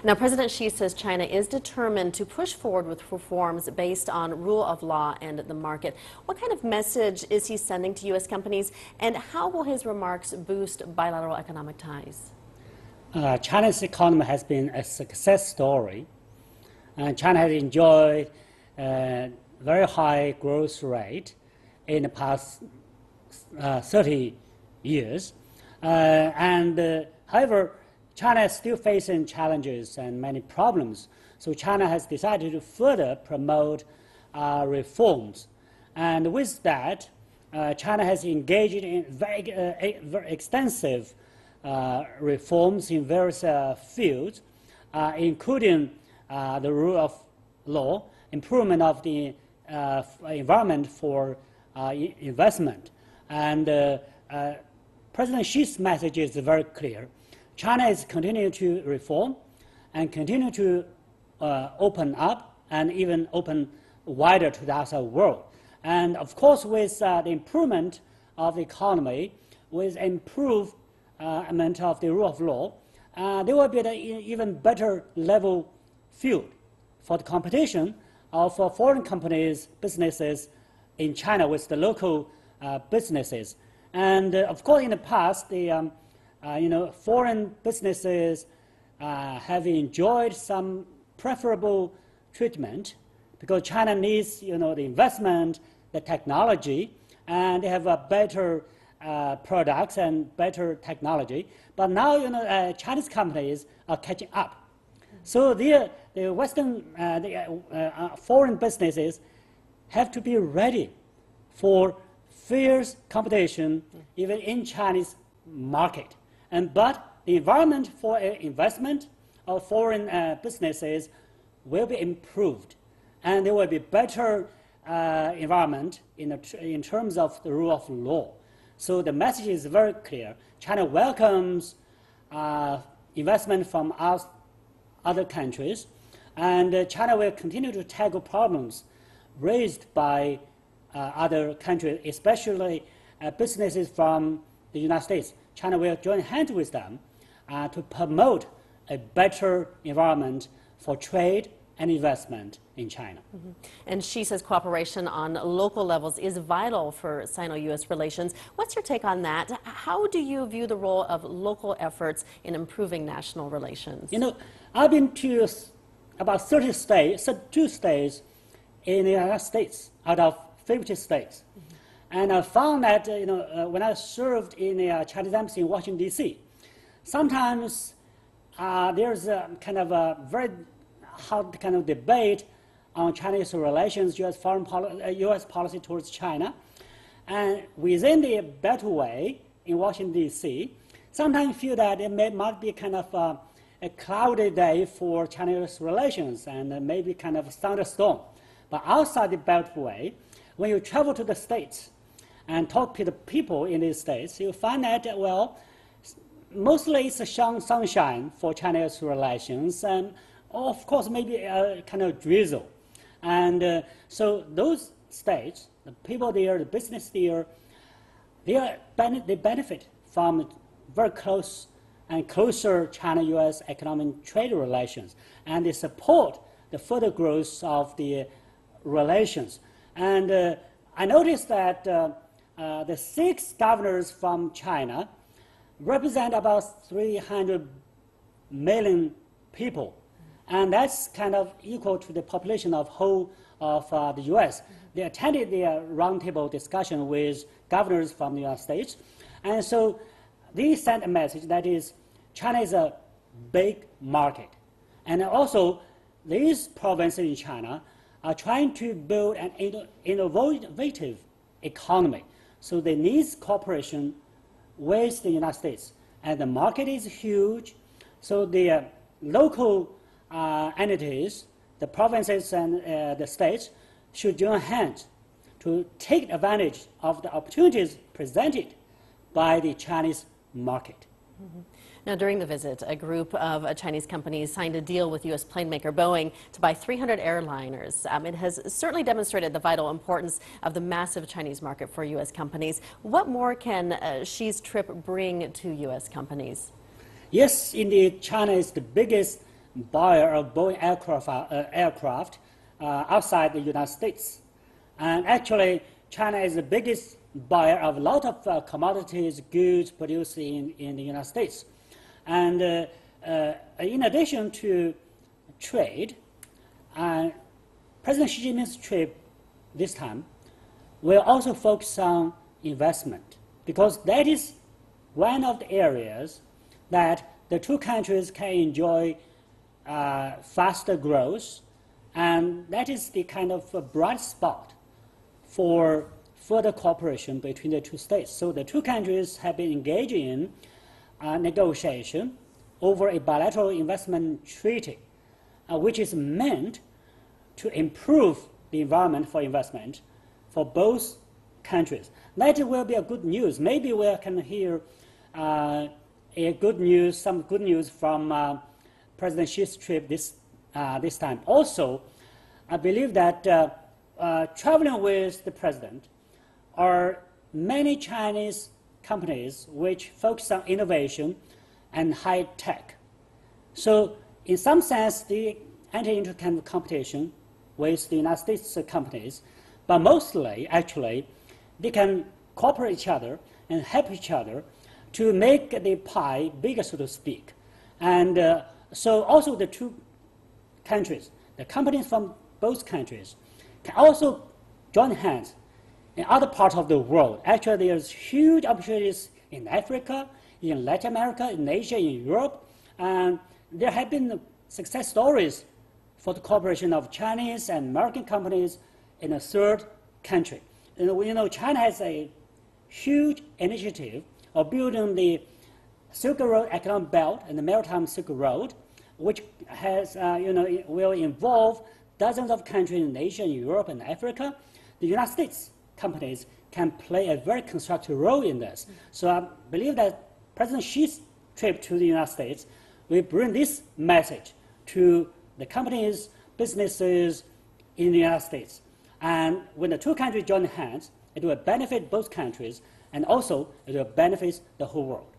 Now, President Xi says China is determined to push forward with reforms based on rule of law and the market. What kind of message is he sending to U.S. companies, and how will his remarks boost bilateral economic ties? China's economy has been a success story. China has enjoyed a very high growth rate in the past 30 years. However, China is still facing challenges and many problems. So China has decided to further promote reforms. And with that, China has engaged in very extensive reforms in various fields, including the rule of law, improvement of the environment for investment. And President Xi's message is very clear. China is continuing to reform and continue to open up and even open wider to the outside world. And of course, with the improvement of the economy, with improvement of the rule of law, there will be an even better level field for the competition of foreign companies, businesses in China with the local businesses. And of course, in the past, the foreign businesses have enjoyed some preferable treatment because China needs, the investment, the technology, and they have a better products and better technology. But now, Chinese companies are catching up. So the Western, foreign businesses have to be ready for fierce competition, even in Chinese market. But the environment for investment of foreign businesses will be improved, and there will be better environment in terms of the rule of law. So the message is very clear. China welcomes investment from other countries, and China will continue to tackle problems raised by other countries, especially businesses from the United States. China will join hands with them to promote a better environment for trade and investment in China. Mm-hmm. And Xi says cooperation on local levels is vital for Sino-U.S. relations. What's your take on that? How do you view the role of local efforts in improving national relations? I've been to about 32 states in the United States out of 50 states. Mm-hmm. And I found that when I served in the Chinese embassy in Washington, D.C., sometimes there's a kind of a very hot kind of debate on Chinese relations, U.S. policy towards China. And within the Beltway in Washington, D.C., sometimes you feel that it might be kind of a cloudy day for Chinese relations and maybe kind of a thunderstorm. But outside the Beltway, when you travel to the states and talk to the people in these states, you find that, well, mostly it's sunshine for Chinese relations, and of course maybe a kind of drizzle. And so those states, the people there, the business there, they benefit from very close and closer China-U.S. economic trade relations, and they support the further growth of the relations. And I noticed that the 6 governors from China represent about 300 million people, and that's kind of equal to the population of whole of the U.S. They attended the roundtable discussion with governors from the United States, and so they sent a message that is, China is a big market, and also these provinces in China are trying to build an innovative economy. So they need cooperation with the United States. And the market is huge, so the local entities, the provinces and the states, should join hands to take advantage of the opportunities presented by the Chinese market. Mm-hmm. Now, during the visit, a group of Chinese companies signed a deal with U.S. plane maker Boeing to buy 300 airliners. It has certainly demonstrated the vital importance of the massive Chinese market for U.S. companies. What more can Xi's trip bring to U.S. companies? Yes, indeed, China is the biggest buyer of Boeing aircraft outside the United States. And actually, China is the biggest buyer of a lot of commodities, goods produced in the United States. And in addition to trade, President Xi Jinping's trip this time will also focus on investment, because that is one of the areas that the two countries can enjoy faster growth, and that is the kind of a bright spot for further cooperation between the two states. So the two countries have been engaging in negotiation over a bilateral investment treaty, which is meant to improve the environment for investment for both countries. That will be a good news. Maybe we can hear some good news from President Xi's trip this time. Also, I believe that traveling with the president are many Chinese companies which focus on innovation and high tech. So in some sense, they enter into kind of competition with the United States companies, but mostly, actually, they can cooperate each other and help each other to make the pie bigger, so to speak. And so also the two countries, the companies from both countries, can also join hands in other parts of the world. Actually, there's huge opportunities in Africa, in Latin America, in Asia, in Europe, and there have been success stories for the cooperation of Chinese and American companies in a third country. And China has a huge initiative of building the Silk Road Economic Belt and the Maritime Silk Road, which has, will involve dozens of countries in Asia, Europe, and Africa. The United States companies can play a very constructive role in this. So I believe that President Xi's trip to the United States will bring this message to the companies, businesses in the United States. And when the two countries join hands, it will benefit both countries, and also it will benefit the whole world.